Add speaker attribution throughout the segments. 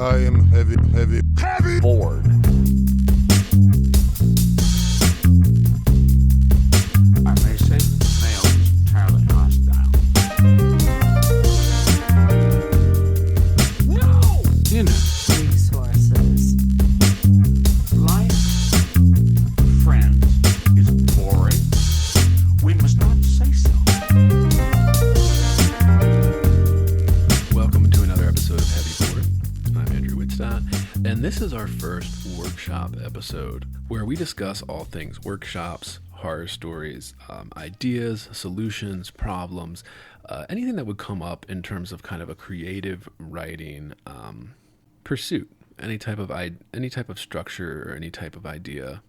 Speaker 1: I am heavy bored.
Speaker 2: I may say that the male is entirely hostile. No!
Speaker 3: Resources.
Speaker 2: Life, friends, is boring. We must not say so.
Speaker 4: Welcome to another episode of Heavy Bored. I'm Andrew Whitstadt, and this is our first workshop episode where we discuss all things workshops, horror stories, ideas, solutions, problems, anything that would come up in terms of kind of a creative writing pursuit, any type of structure or any type of idea.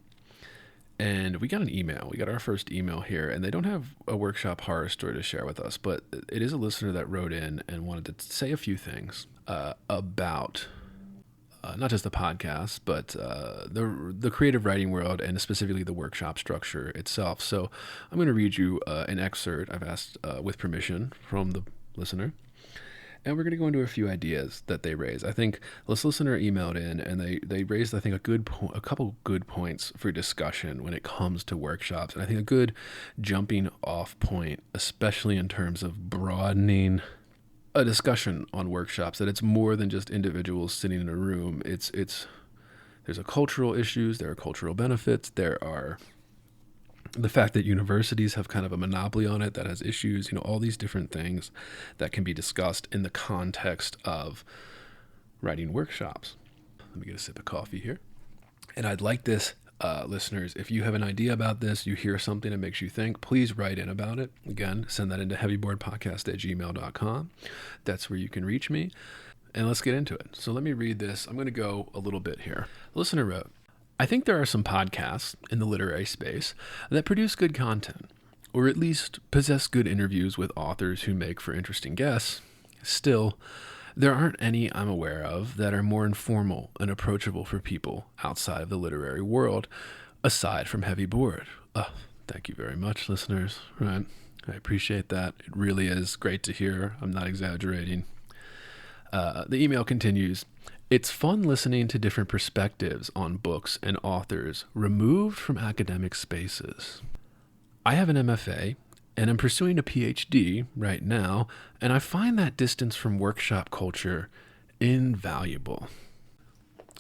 Speaker 4: And we got an email. We got our first email here, and they don't have a workshop horror story to share with us, but it is a listener that wrote in and wanted to say a few things about not just the podcast, but the creative writing world and specifically the workshop structure itself. So I'm going to read you an excerpt I've asked with permission from the listener. And we're going to go into a few ideas that they raise. I think this listener emailed in, and they raised, I think, a couple good points for discussion when it comes to workshops. And I think a good jumping off point, especially in terms of broadening a discussion on workshops, that it's more than just individuals sitting in a room. There's a cultural issues, there are cultural benefits, there are the fact that universities have kind of a monopoly on it that has issues, all these different things that can be discussed in the context of writing workshops. Let me get a sip of coffee here. And I'd like this, listeners, if you have an idea about this, you hear something that makes you think, please write in about it. Again, send that into heavyboredpodcast@gmail.com. That's where you can reach me. And let's get into it. So let me read this. I'm going to go a little bit here. The listener wrote, I think there are some podcasts in the literary space that produce good content, or at least possess good interviews with authors who make for interesting guests. Still, there aren't any I'm aware of that are more informal and approachable for people outside of the literary world, aside from Heavy Bored. Thank you very much, listeners. Right? I appreciate that. It really is great to hear. I'm not exaggerating. The email continues. It's fun listening to different perspectives on books and authors removed from academic spaces. I have an MFA and I'm pursuing a PhD right now, and I find that distance from workshop culture invaluable.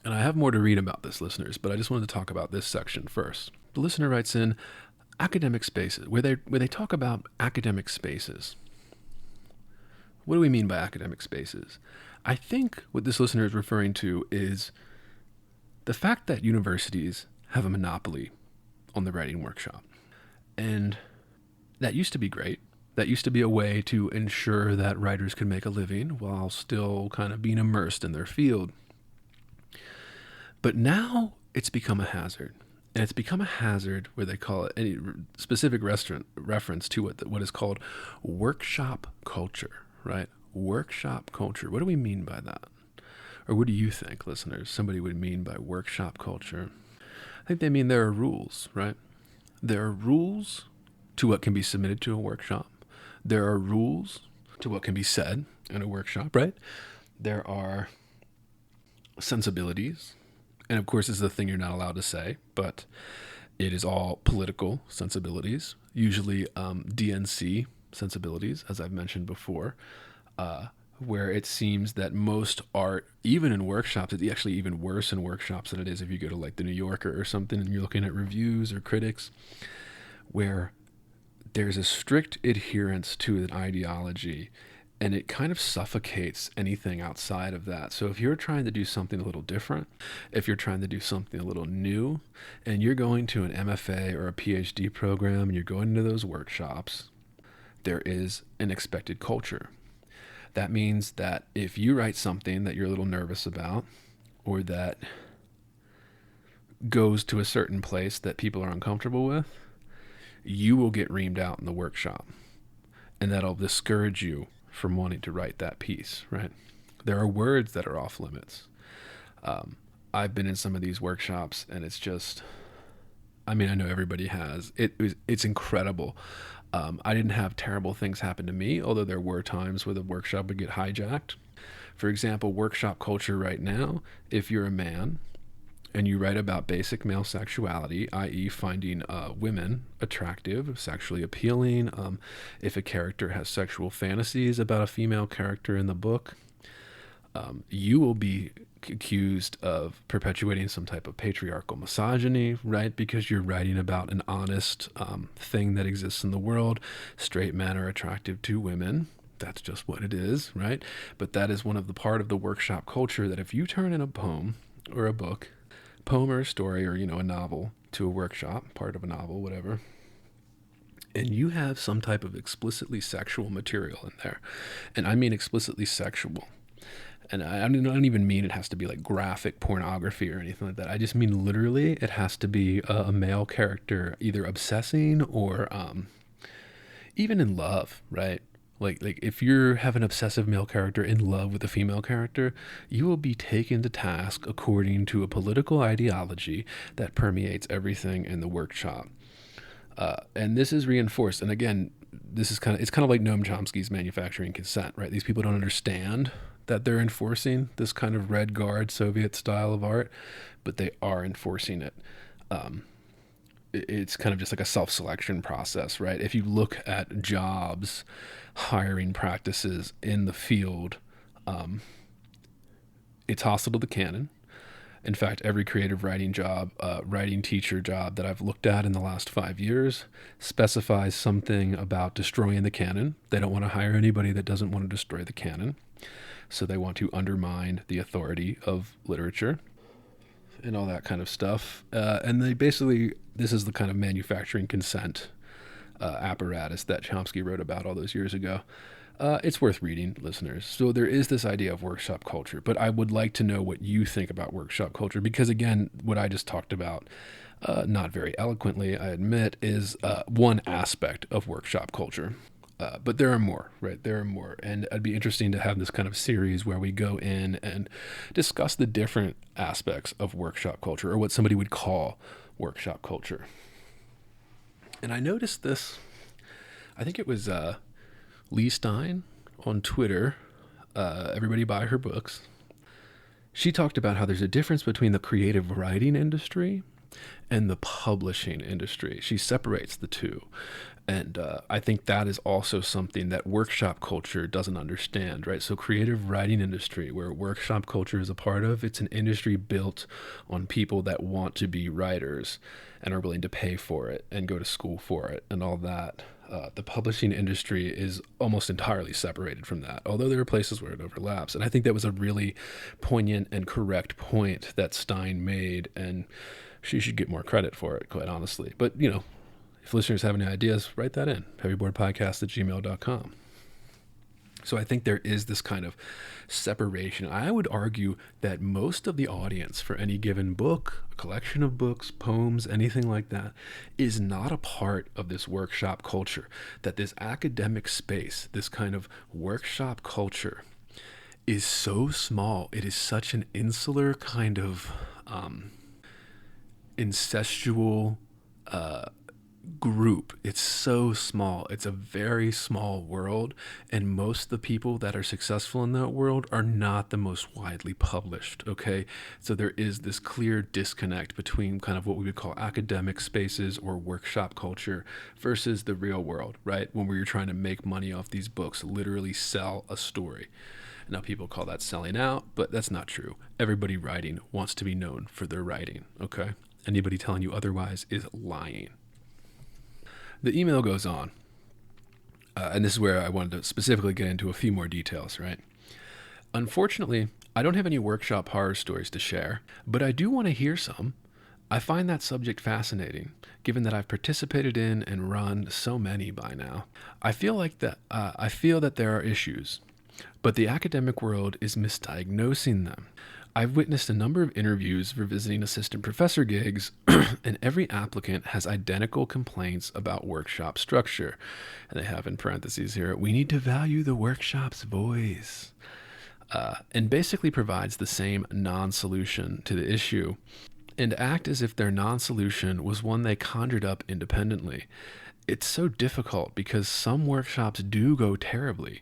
Speaker 4: And I have more to read about this, listeners, but I just wanted to talk about this section first. The listener writes in academic spaces, where they talk about academic spaces. What do we mean by academic spaces? I think what this listener is referring to is the fact that universities have a monopoly on the writing workshop. And that used to be great. That used to be a way to ensure that writers could make a living while still kind of being immersed in their field. But now it's become a hazard. And it's become a hazard where they call it any specific reference to what is called workshop culture, right? Workshop culture. What do we mean by that? Or what do you think, listeners, somebody would mean by workshop culture? I think they mean there are rules, right? There are rules to what can be submitted to a workshop. There are rules to what can be said in a workshop, right? There are sensibilities. And of course, this is the thing you're not allowed to say, but it is all political sensibilities, usually DNC sensibilities, as I've mentioned before. Where it seems that most art, even in workshops, it's actually even worse in workshops than it is if you go to like the New Yorker or something and you're looking at reviews or critics, where there's a strict adherence to an ideology and it kind of suffocates anything outside of that. So if you're trying to do something a little different, if you're trying to do something a little new, and you're going to an MFA or a PhD program and you're going into those workshops, there is an expected culture. That means that if you write something that you're a little nervous about, or that goes to a certain place that people are uncomfortable with, you will get reamed out in the workshop. And that'll discourage you from wanting to write that piece, right? There are words that are off limits. I've been in some of these workshops, and it's just, I know everybody has. It's incredible. I didn't have terrible things happen to me, although there were times where the workshop would get hijacked For example, workshop culture right now, if you're a man and you write about basic male sexuality, i.e. finding women attractive, sexually appealing, if a character has sexual fantasies about a female character in the book, you will be accused of perpetuating some type of patriarchal misogyny, right? Because you're writing about an honest thing that exists in the world. Straight men are attractive to women. That's just what it is, right? But that is one of the part of the workshop culture that if you turn in a poem or a book, poem or a story or, a novel to a workshop, part of a novel, whatever, and you have some type of explicitly sexual material in there, and I mean explicitly sexual, and I don't even mean it has to be like graphic pornography or anything like that. I just mean literally it has to be a male character either obsessing or even in love, right? Like if you have an obsessive male character in love with a female character, you will be taken to task according to a political ideology that permeates everything in the workshop. And this is reinforced. And again, it's kind of like Noam Chomsky's manufacturing consent, right? These people don't understand that they're enforcing this kind of Red Guard Soviet style of art, but they are enforcing it. It's kind of just like a self-selection process, right? If you look at jobs, hiring practices in the field, it's hostile to the canon. In fact, every creative writing job, writing teacher job that I've looked at in the last 5 years specifies something about destroying the canon. They don't want to hire anybody that doesn't want to destroy the canon. So they want to undermine the authority of literature and all that kind of stuff. And they basically, this is the kind of manufacturing consent apparatus that Chomsky wrote about all those years ago. It's worth reading, listeners. So there is this idea of workshop culture, but I would like to know what you think about workshop culture, because again, what I just talked about, not very eloquently, I admit, is one aspect of workshop culture. But there are more, right? There are more. And it'd be interesting to have this kind of series where we go in and discuss the different aspects of workshop culture, or what somebody would call workshop culture. And I noticed this, I think it was Lee Stein on Twitter, everybody buy her books. She talked about how there's a difference between the creative writing industry and the publishing industry. She separates the two. And I think that is also something that workshop culture doesn't understand, right? So creative writing industry, where workshop culture is a part of, it's an industry built on people that want to be writers and are willing to pay for it and go to school for it and all that. The publishing industry is almost entirely separated from that, although there are places where it overlaps. And I think that was a really poignant and correct point that Stein made, and she should get more credit for it, quite honestly. But, if listeners have any ideas, write that in, heavyboredpodcast@gmail.com. So I think there is this kind of separation. I would argue that most of the audience for any given book, a collection of books, poems, anything like that, is not a part of this workshop culture. That this academic space, this kind of workshop culture, is so small. It is such an insular kind of incestual group. It's so small. It's a very small world, and most of the people that are successful in that world are not the most widely published, okay? So there is this clear disconnect between kind of what we would call academic spaces or workshop culture versus the real world, right? When we're trying to make money off these books, literally sell a story. Now people call that selling out, but that's not true. Everybody writing wants to be known for their writing, okay? Anybody telling you otherwise is lying. The email goes on, and this is where I wanted to specifically get into a few more details, right? Unfortunately, I don't have any workshop horror stories to share, but I do want to hear some. I find that subject fascinating, given that I've participated in and run so many by now. I feel that there are issues, but the academic world is misdiagnosing them. I've witnessed a number of interviews for visiting assistant professor gigs, and every applicant has identical complaints about workshop structure. And they have in parentheses here, we need to value the workshop's voice, and basically provides the same non-solution to the issue. and act as if their non-solution was one they conjured up independently. It's so difficult because some workshops do go terribly,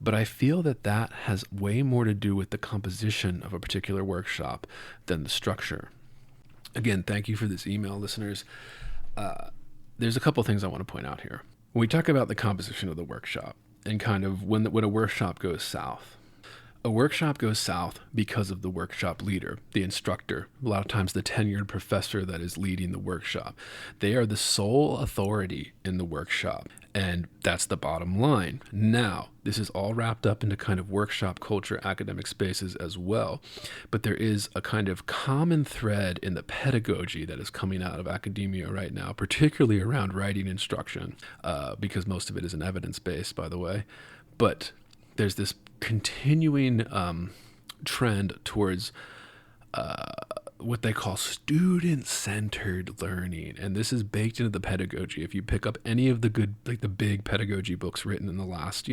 Speaker 4: but I feel that that has way more to do with the composition of a particular workshop than the structure. Again, thank you for this email, listeners. There's a couple things I want to point out here. When we talk about the composition of the workshop and kind of when a workshop goes south, a workshop goes south because of the workshop leader, the instructor, a lot of times the tenured professor that is leading the workshop. They are the sole authority in the workshop, and that's the bottom line. Now, this is all wrapped up into kind of workshop culture, academic spaces as well, but there is a kind of common thread in the pedagogy that is coming out of academia right now, particularly around writing instruction, because most of it is an evidence-based, by the way, but there's this continuing trend towards what they call student-centered learning, and this is baked into the pedagogy. If you pick up any of the good, like the big pedagogy books written in the last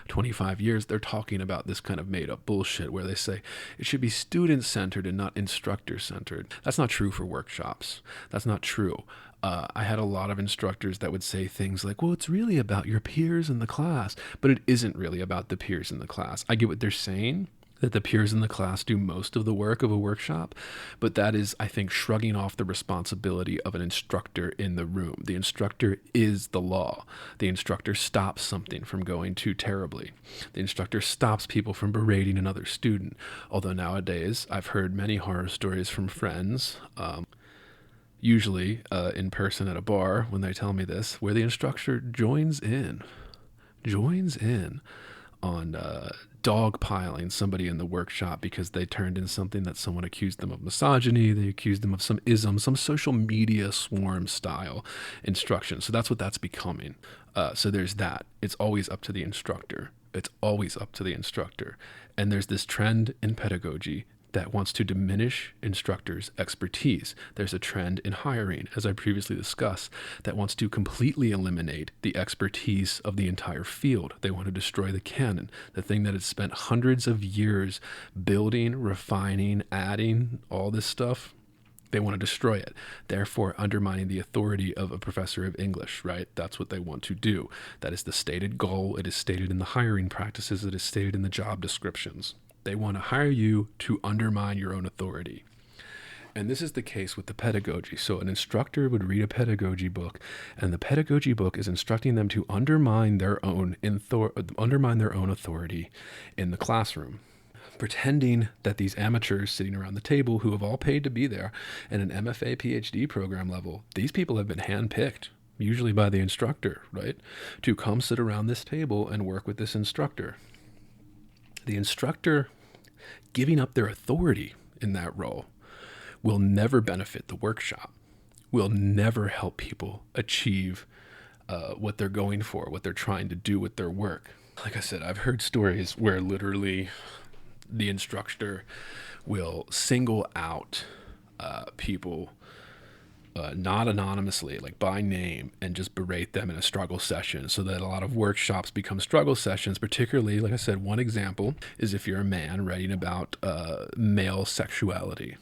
Speaker 4: 25 years, they're talking about this kind of made-up bullshit where they say it should be student-centered and not instructor-centered. That's not true for workshops. That's not true. I had a lot of instructors that would say things like, well, it's really about your peers in the class, but it isn't really about the peers in the class. I get what they're saying, that the peers in the class do most of the work of a workshop, but that is, I think, shrugging off the responsibility of an instructor in the room. The instructor is the law. The instructor stops something from going too terribly. The instructor stops people from berating another student. Although nowadays, I've heard many horror stories from friends, usually in person at a bar when they tell me this, where the instructor joins in on dogpiling somebody in the workshop because they turned in something that someone accused them of misogyny, they accused them of some ism, some social media swarm style instruction. So that's what that's becoming. So there's that. It's always up to the instructor. It's always up to the instructor. And there's this trend in pedagogy that wants to diminish instructors' expertise. There's a trend in hiring, as I previously discussed, that wants to completely eliminate the expertise of the entire field. They want to destroy the canon, the thing that has spent hundreds of years building, refining, adding, all this stuff. They want to destroy it, therefore undermining the authority of a professor of English, right? That's what they want to do. That is the stated goal. It is stated in the hiring practices. It is stated in the job descriptions. They want to hire you to undermine your own authority. And this is the case with the pedagogy. So an instructor would read a pedagogy book, and the pedagogy book is instructing them to undermine their own authority in the classroom, pretending that these amateurs sitting around the table who have all paid to be there in an MFA, PhD program level, these people have been handpicked, usually by the instructor, right, to come sit around this table and work with this instructor. The instructor giving up their authority in that role will never benefit the workshop, will never help people achieve what they're going for, what they're trying to do with their work. Like I said, I've heard stories where literally the instructor will single out people, not anonymously, like by name, and just berate them in a struggle session, so that a lot of workshops become struggle sessions. Particularly, like I said, one example is if you're a man writing about male sexuality.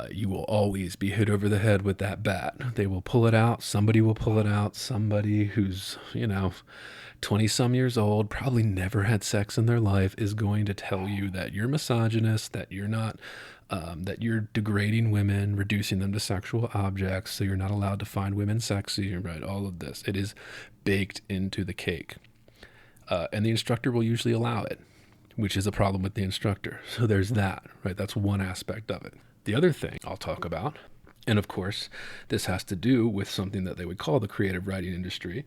Speaker 4: You will always be hit over the head with that bat. They will pull it out. Somebody will pull it out. Somebody who's, 20-some years old, probably never had sex in their life, is going to tell you that you're misogynist, that you're not, that you're degrading women, reducing them to sexual objects, so you're not allowed to find women sexy, right? All of this. It is baked into the cake. And the instructor will usually allow it, which is a problem with the instructor. So there's that, right? That's one aspect of it. The other thing I'll talk about, and of course, this has to do with something that they would call the creative writing industry.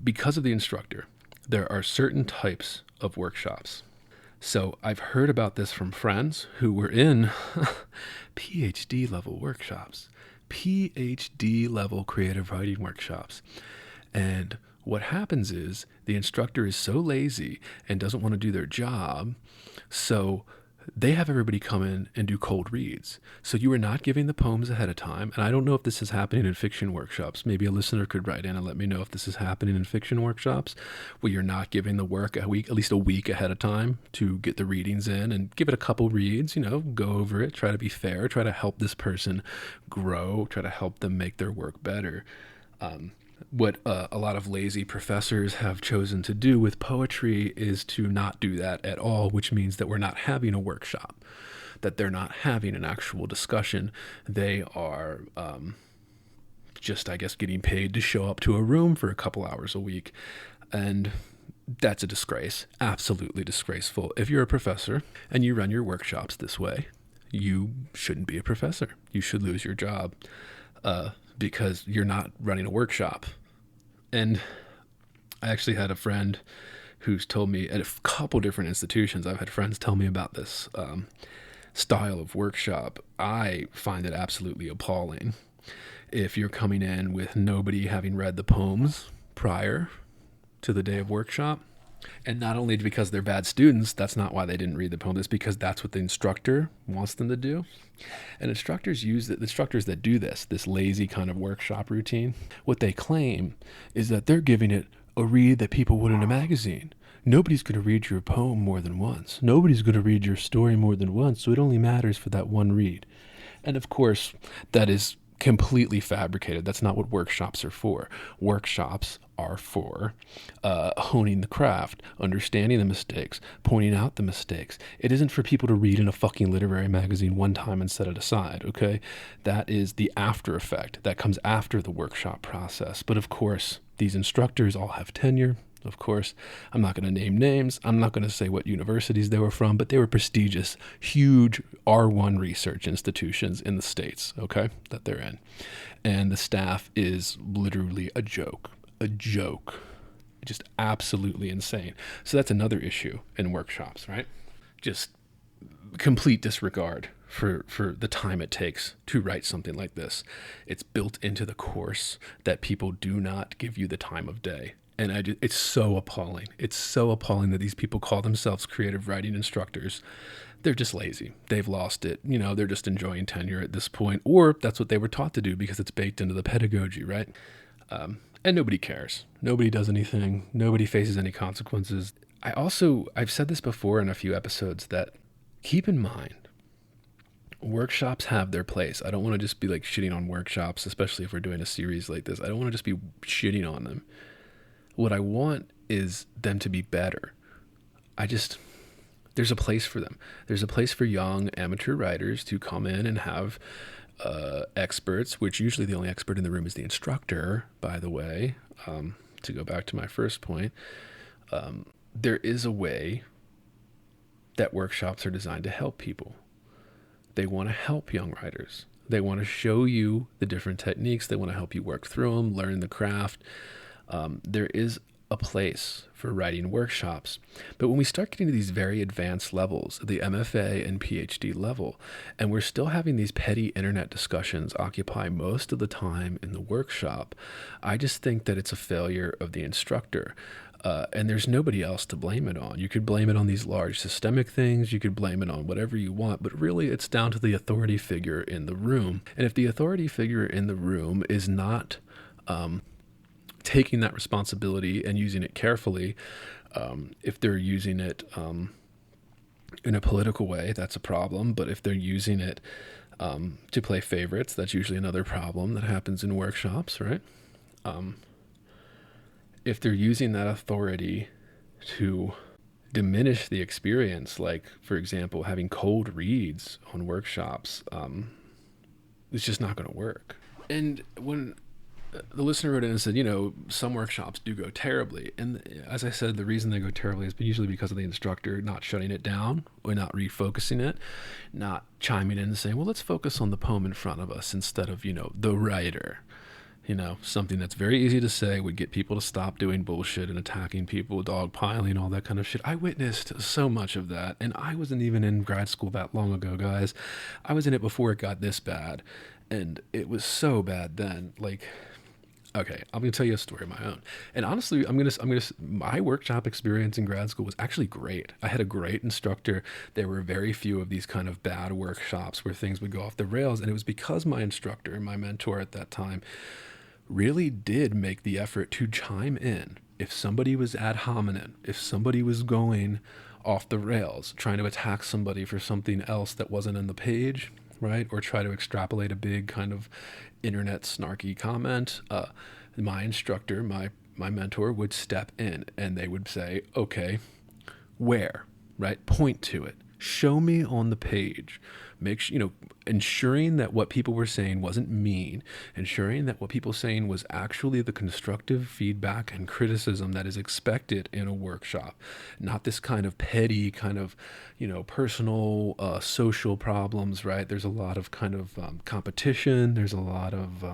Speaker 4: Because of the instructor, there are certain types of workshops. So I've heard about this from friends who were in PhD level workshops, PhD level creative writing workshops. And what happens is the instructor is so lazy and doesn't want to do their job. So they have everybody come in and do cold reads. So you are not giving the poems ahead of time. And I don't know if this is happening in fiction workshops. Maybe a listener could write in and let me know if this is happening in fiction workshops, where you're not giving the work at least a week ahead of time to get the readings in, and give it a couple reads, go over it, try to be fair, try to help this person grow, try to help them make their work better. What a lot of lazy professors have chosen to do with poetry is to not do that at all, which means that we're not having a workshop, that they're not having an actual discussion. They are just, I guess, getting paid to show up to a room for a couple hours a week. And that's a disgrace, absolutely disgraceful. If you're a professor and you run your workshops this way, you shouldn't be a professor. You should lose your job. Because you're not running a workshop. And I actually had a friend who's told me at a couple different institutions, I've had friends tell me about this style of workshop. I find it absolutely appalling. If you're coming in with nobody having read the poems prior to the day of workshop, and not only because they're bad students, that's not why they didn't read the poem, it's because that's what the instructor wants them to do. And instructors that do this lazy kind of workshop routine, what they claim is that they're giving it a read that people would in a magazine. Nobody's going to read your poem more than once. Nobody's going to read your story more than once, so it only matters for that one read. And of course, that is completely fabricated. That's not what workshops are for. Workshops are for honing the craft, understanding the mistakes, pointing out the mistakes. It isn't for people to read in a fucking literary magazine one time and set it aside, okay? That is the after effect. That comes after the workshop process. But of course, these instructors all have tenure. Of course, I'm not going to name names. I'm not going to say what universities they were from, but they were prestigious, huge R1 research institutions in the States, okay, that they're in. And the staff is literally a joke, just absolutely insane. So that's another issue in workshops, right? Just complete disregard for the time it takes to write something like this. It's built into the course that people do not give you the time of day. And it's so appalling. It's so appalling that these people call themselves creative writing instructors. They're just lazy. They've lost it. They're just enjoying tenure at this point, or that's what they were taught to do because it's baked into the pedagogy, right? And nobody cares. Nobody does anything. Nobody faces any consequences. I've said this before in a few episodes that keep in mind, workshops have their place. I don't want to just be like shitting on workshops, especially if we're doing a series like this. I don't want to just be shitting on them. What I want is them to be better. There's a place for them. There's a place for young amateur writers to come in and have experts, which usually the only expert in the room is the instructor, by the way. To go back to my first point, there is a way that workshops are designed to help people. They want to help young writers. They want to show you the different techniques. They want to help you work through them, learn the craft. There is a place for writing workshops. But when we start getting to these very advanced levels, the MFA and PhD level, and we're still having these petty internet discussions occupy most of the time in the workshop, I just think that it's a failure of the instructor. And there's nobody else to blame it on. You could blame it on these large systemic things. You could blame it on whatever you want, but really it's down to the authority figure in the room. And if the authority figure in the room is not taking that responsibility and using it carefully, if they're using it in a political way, that's a problem. But if they're using it to play favorites, that's usually another problem that happens in workshops, right? If they're using that authority to diminish the experience, like, for example, having cold reads on workshops, it's just not going to work. And when the listener wrote in and said, some workshops do go terribly. And as I said, the reason they go terribly is usually because of the instructor not shutting it down or not refocusing it, not chiming in and saying, well, let's focus on the poem in front of us instead of, the writer. Something that's very easy to say would get people to stop doing bullshit and attacking people, dogpiling, all that kind of shit. I witnessed so much of that, and I wasn't even in grad school that long ago, guys. I was in it before it got this bad, and it was so bad then. Like, Okay, I'm gonna tell you a story of my own. And honestly, my workshop experience in grad school was actually great. I had a great instructor. There were very few of these kind of bad workshops where things would go off the rails. And it was because my instructor, my mentor at that time, really did make the effort to chime in. If somebody was ad hominem, if somebody was going off the rails, trying to attack somebody for something else that wasn't in the page, right? Or try to extrapolate a big kind of internet snarky comment, my instructor, my mentor would step in and they would say, okay, where, right? Point to it. Show me on the page. Make sure, ensuring that what people were saying wasn't mean, ensuring that what people were saying was actually the constructive feedback and criticism that is expected in a workshop, not this kind of petty kind of, personal, social problems, right? There's a lot of kind of competition. There's a lot of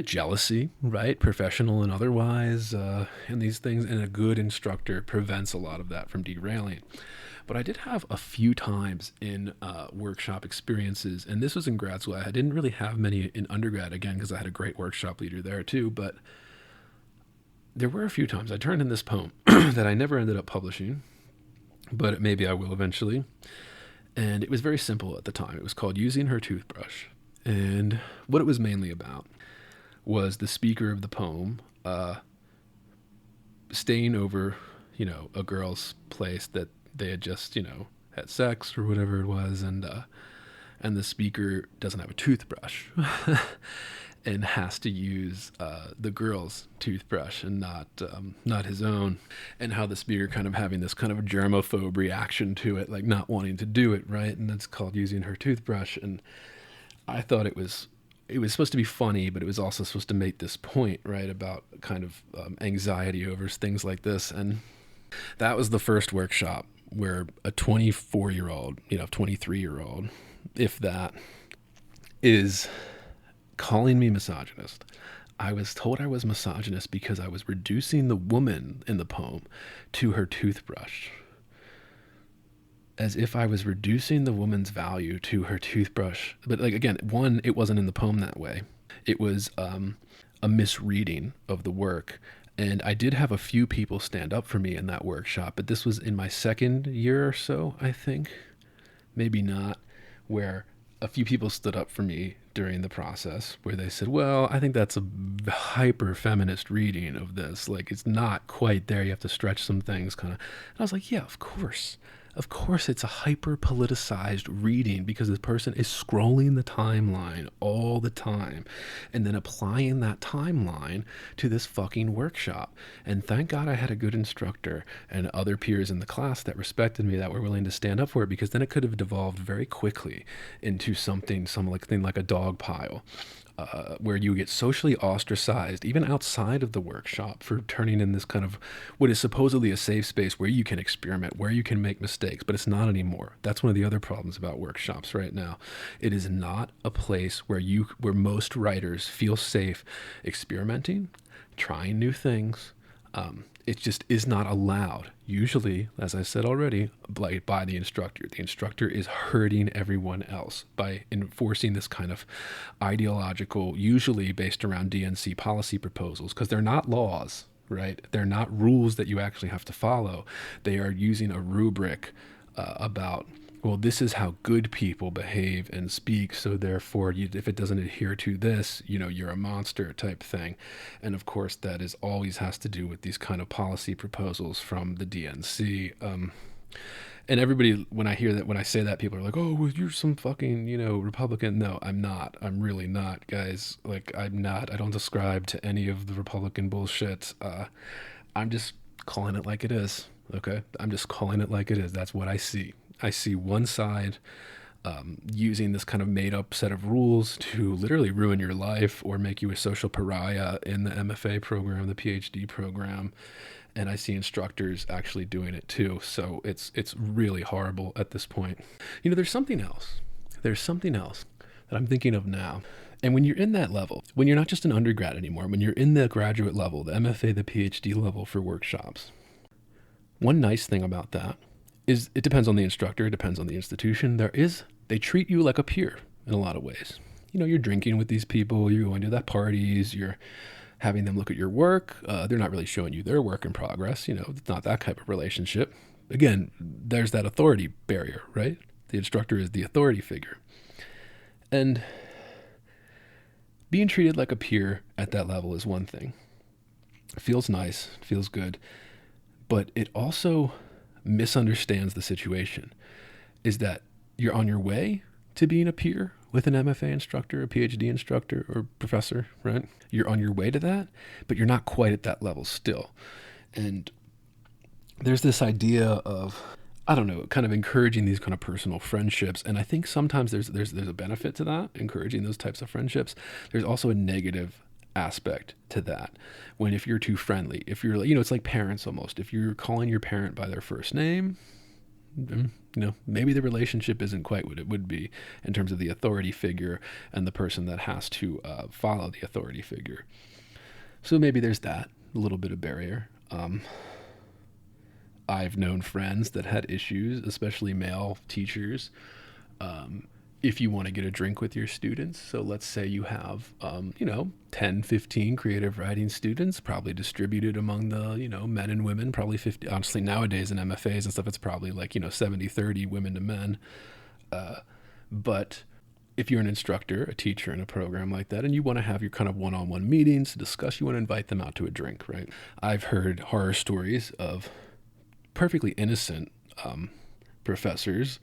Speaker 4: jealousy, right? Professional and otherwise, in these things. And a good instructor prevents a lot of that from derailing. But I did have a few times in workshop experiences, and this was in grad school. I didn't really have many in undergrad, again, because I had a great workshop leader there too. But there were a few times I turned in this poem that I never ended up publishing, but maybe I will eventually. And it was very simple at the time. It was called Using Her Toothbrush. And what it was mainly about was the speaker of the poem staying over, a girl's place that they had just, had sex or whatever it was, and the speaker doesn't have a toothbrush and has to use the girl's toothbrush and not his own, and how the speaker kind of having this kind of germaphobe reaction to it, like not wanting to do it, right? And that's called Using Her Toothbrush. And I thought it was supposed to be funny, but it was also supposed to make this point, right, about kind of anxiety over things like this. And that was the first workshop where a 24-year-old, 23-year-old, if that, is calling me misogynist. I was told I was misogynist because I was reducing the woman in the poem to her toothbrush. As if I was reducing the woman's value to her toothbrush. But like, again, one, it wasn't in the poem that way. It was a misreading of the work. And I did have a few people stand up for me in that workshop, but this was in my second year or so, I think. Maybe not, where a few people stood up for me during the process, where they said, well, I think that's a hyper feminist reading of this. Like, it's not quite there. You have to stretch some things kind of. And I was like, yeah, of course. Of course, it's a hyper-politicized reading because this person is scrolling the timeline all the time and then applying that timeline to this fucking workshop. And thank God I had a good instructor and other peers in the class that respected me, that were willing to stand up for it, because then it could have devolved very quickly into something like a dog pile. Where you get socially ostracized, even outside of the workshop, for turning in this kind of what is supposedly a safe space where you can experiment, where you can make mistakes, but it's not anymore. That's one of the other problems about workshops right now. It is not a place where most writers feel safe experimenting, trying new things. It just is not allowed. Usually, as I said already, by the instructor. The instructor is hurting everyone else by enforcing this kind of ideological, usually based around DNC policy proposals, because they're not laws, right? They're not rules that you actually have to follow. They are using a rubric about, well, this is how good people behave and speak, so therefore, if it doesn't adhere to this, you're a monster type thing. And of course, that is always has to do with these kind of policy proposals from the DNC. And everybody, when I say that, people are like, oh, well, you're some fucking, Republican. No, I'm not. I'm really not, guys. Like, I'm not. I don't subscribe to any of the Republican bullshit. I'm just calling it like it is. Okay? I'm just calling it like it is. That's what I see. I see one side using this kind of made-up set of rules to literally ruin your life or make you a social pariah in the MFA program, the PhD program, and I see instructors actually doing it too. So it's really horrible at this point. There's something else. There's something else that I'm thinking of now. And when you're in that level, when you're not just an undergrad anymore, when you're in the graduate level, the MFA, the PhD level for workshops, one nice thing about that is it depends on the instructor, it depends on the institution. They treat you like a peer in a lot of ways. you're drinking with these people, you're going to the parties, you're having them look at your work. They're not really showing you their work in progress. It's not that type of relationship. Again, there's that authority barrier, right? The instructor is the authority figure. And being treated like a peer at that level is one thing. It feels nice, it feels good, but it also misunderstands the situation. Is that you're on your way to being a peer with an MFA instructor, a PhD instructor, or professor, right? You're on your way to that, but you're not quite at that level still. And there's this idea of, I don't know, kind of encouraging these kind of personal friendships. And I think sometimes there's a benefit to that, encouraging those types of friendships. There's also a negative aspect to that. When if you're too friendly, if you're, it's like parents almost. If you're calling your parent by their first name, maybe the relationship isn't quite what it would be in terms of the authority figure and the person that has to follow the authority figure. So maybe there's that, a little bit of barrier. I've known friends that had issues, especially male teachers, if you want to get a drink with your students. So let's say you have, 10, 15 creative writing students, probably distributed among the, men and women, probably 50. Honestly, nowadays in MFAs and stuff, it's probably like, 70-30 women to men. But if you're an instructor, a teacher in a program like that, and you want to have your kind of one-on-one meetings to discuss, you want to invite them out to a drink, right? I've heard horror stories of perfectly innocent professors.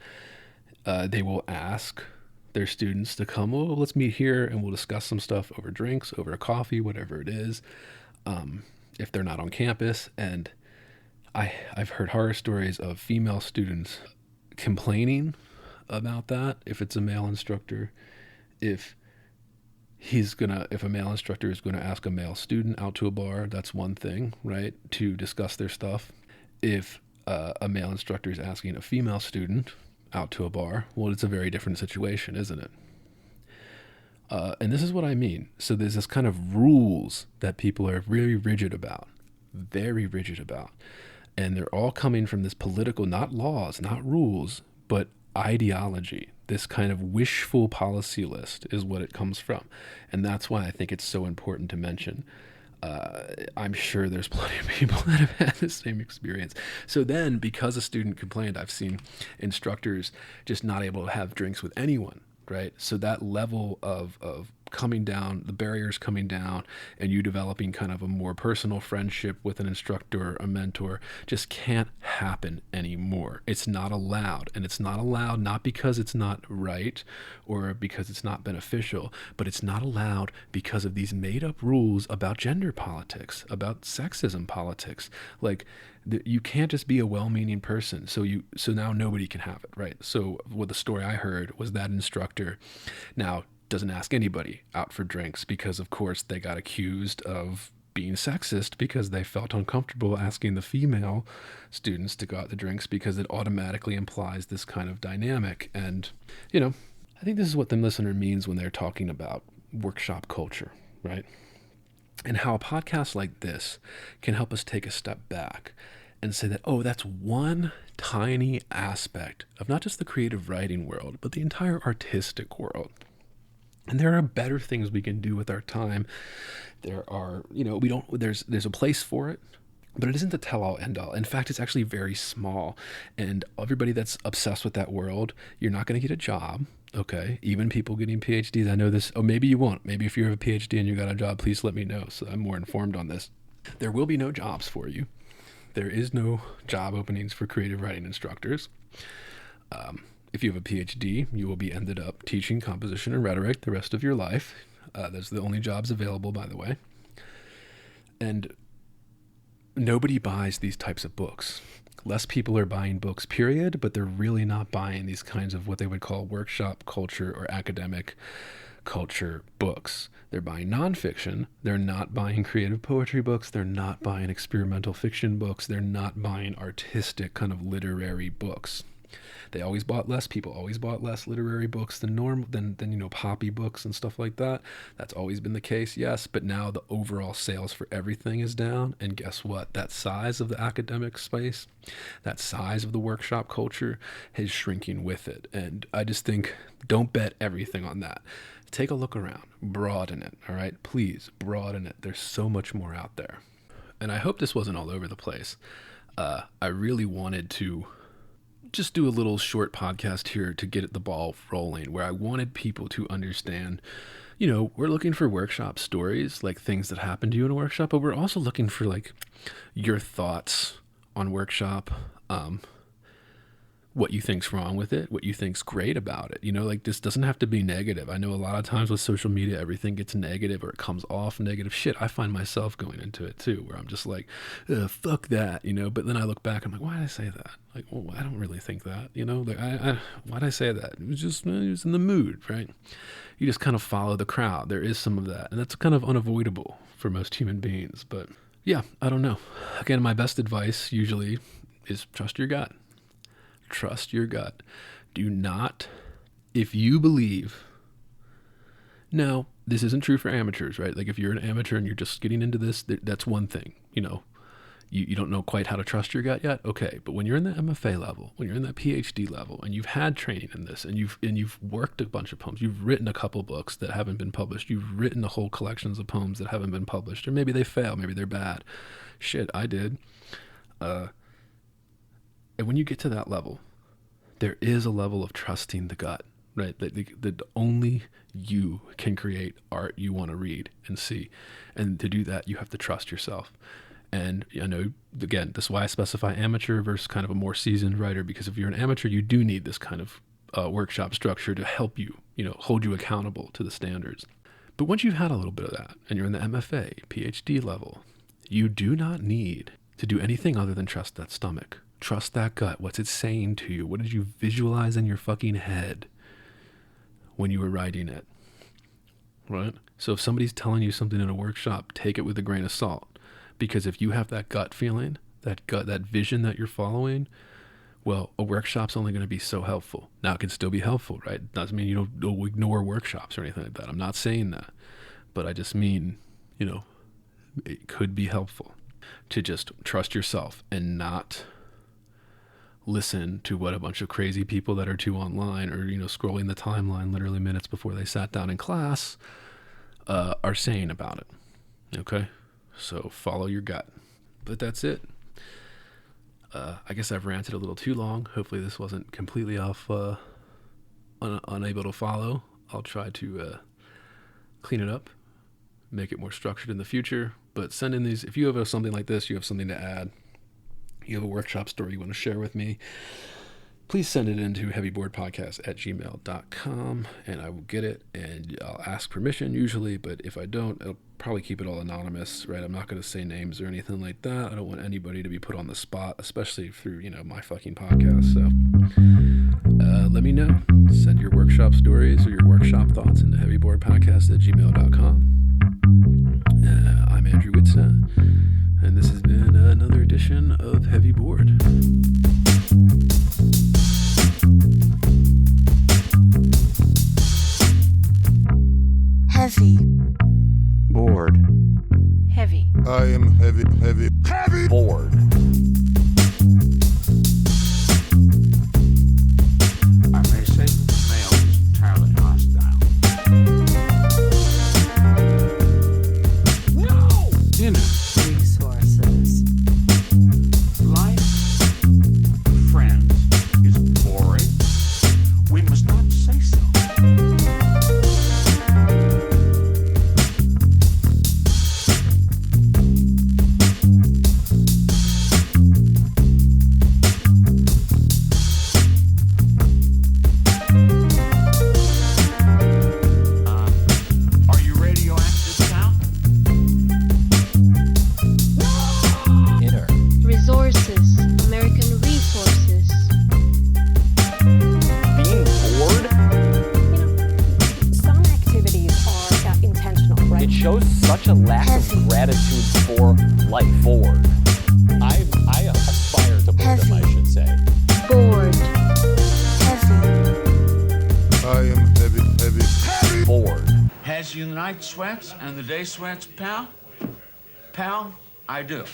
Speaker 4: They will ask their students to come, let's meet here and we'll discuss some stuff over drinks, over a coffee, whatever it is, if they're not on campus. And I've heard horror stories of female students complaining about that. If it's a male instructor, if a male instructor is going to ask a male student out to a bar, that's one thing, right? To discuss their stuff. If a male instructor is asking a female student out to a bar, well, it's a very different situation, isn't it? And this is what I mean. So there's this kind of rules that people are very rigid about, and they're all coming from this political, not laws, not rules, but ideology. This kind of wishful policy list is what it comes from. And that's why I think it's so important to mention. I'm sure there's plenty of people that have had the same experience. So then, because a student complained, I've seen instructors just not able to have drinks with anyone, right? So that level of coming down, the barriers coming down, and you developing kind of a more personal friendship with an instructor, a mentor, just can't happen anymore. It's not allowed. And it's not allowed not because it's not right or because it's not beneficial, but it's not allowed because of these made up rules about gender politics, about sexism politics. Like, you can't just be a well-meaning person. So now nobody can have it, right? So what the story I heard was that instructor now doesn't ask anybody out for drinks because, of course, they got accused of being sexist because they felt uncomfortable asking the female students to go out to drinks because it automatically implies this kind of dynamic. And, I think this is what the listener means when they're talking about workshop culture, right? And how a podcast like this can help us take a step back and say that, that's one tiny aspect of not just the creative writing world, but the entire artistic world. And there are better things we can do with our time. There are, there's a place for it, but it isn't the tell-all end-all. In fact, it's actually very small. And everybody that's obsessed with that world, you're not going to get a job, okay? Even people getting PhDs, I know this. Oh, maybe you won't. Maybe if you have a PhD and you got a job, please let me know so I'm more informed on this. There will be no jobs for you. There is no job openings for creative writing instructors. If you have a PhD, you will be ended up teaching composition and rhetoric the rest of your life. Those are the only jobs available, by the way. And nobody buys these types of books. Less people are buying books, period, but they're really not buying these kinds of what they would call workshop culture or academic culture books. They're buying nonfiction. They're not buying creative poetry books. They're not buying experimental fiction books. They're not buying artistic kind of literary books. They always bought less. People always bought less literary books than poppy books and stuff like that. That's always been the case, yes. But now the overall sales for everything is down. And guess what? That size of the academic space, that size of the workshop culture is shrinking with it. And I just think, don't bet everything on that. Take a look around. Broaden it, all right? Please, broaden it. There's so much more out there. And I hope this wasn't all over the place. I really wanted to just do a little short podcast here to get the ball rolling, where I wanted people to understand, we're looking for workshop stories, like things that happen to you in a workshop, but we're also looking for like your thoughts on workshop, what you think's wrong with it, what you think's great about it. Like this doesn't have to be negative. I know a lot of times with social media, everything gets negative or it comes off negative. Shit, I find myself going into it too, where I'm just like, fuck that, but then I look back, I'm like, why did I say that? Like, well, I don't really think that, like why did I say that? It was in the mood, right? You just kind of follow the crowd. There is some of that, and that's kind of unavoidable for most human beings. But yeah, I don't know. Again, my best advice usually is trust your gut. Trust your gut. Do not, if you believe, now this isn't true for amateurs, right? Like if you're an amateur and you're just getting into this, that's one thing, you don't know quite how to trust your gut yet. Okay. But when you're in the MFA level, when you're in that PhD level and you've had training in this and you've worked a bunch of poems, you've written a couple books that haven't been published, you've written a whole collections of poems that haven't been published, or maybe they fail, maybe they're bad. Shit, I did. And when you get to that level, there is a level of trusting the gut, right? That only you can create art you want to read and see. And to do that, you have to trust yourself. And again, this is why I specify amateur versus kind of a more seasoned writer, because if you're an amateur, you do need this kind of workshop structure to help you, hold you accountable to the standards. But once you've had a little bit of that and you're in the MFA, PhD level, you do not need to do anything other than trust that stomach. Trust that gut. What's it saying to you? What did you visualize in your fucking head when you were writing it? Right? So if somebody's telling you something in a workshop, take it with a grain of salt. Because if you have that gut feeling, that vision that you're following, well, a workshop's only going to be so helpful. Now, it can still be helpful, right? Doesn't mean you don't ignore workshops or anything like that. I'm not saying that. But I just mean, it could be helpful to just trust yourself and not listen to what a bunch of crazy people that are too online or, scrolling the timeline literally minutes before they sat down in class are saying about it. Okay? So follow your gut. But that's it. I guess I've ranted a little too long. Hopefully this wasn't completely off, unable to follow. I'll try to clean it up, make it more structured in the future. But send in these, if you have something like this, you have something to add, you have a workshop story you want to share with me, please send it into heavyboredpodcast@gmail.com and I will get it, and I'll ask permission usually, but if I don't, I'll probably keep it all anonymous, right? I'm not going to say names or anything like that. I don't want anybody to be put on the spot, especially through, my fucking podcast. So let me know. Send your workshop stories or your workshop thoughts into heavyboredpodcast@gmail.com. I'm Andrew Whitson, and this has been another edition of Heavy Bored.
Speaker 3: Heavy.
Speaker 5: Bored.
Speaker 3: Heavy.
Speaker 1: I am heavy bored.
Speaker 2: I may say the male is entirely hostile. No!
Speaker 3: Resources.
Speaker 2: Life, friends, is boring. We must not say so. Are you radioactive now?
Speaker 5: Inner.
Speaker 3: Resources. American resources.
Speaker 5: Being bored?
Speaker 6: Some activities are intentional, right?
Speaker 5: It shows such a lack
Speaker 3: Heavy.
Speaker 5: of gratitude for life. Bored. I aspire to boredom,
Speaker 3: Heavy.
Speaker 5: I should say.
Speaker 3: Bored.
Speaker 1: I am heavy.
Speaker 5: Bored.
Speaker 2: Has you the night sweats and the day sweats, pal? Pal, I do.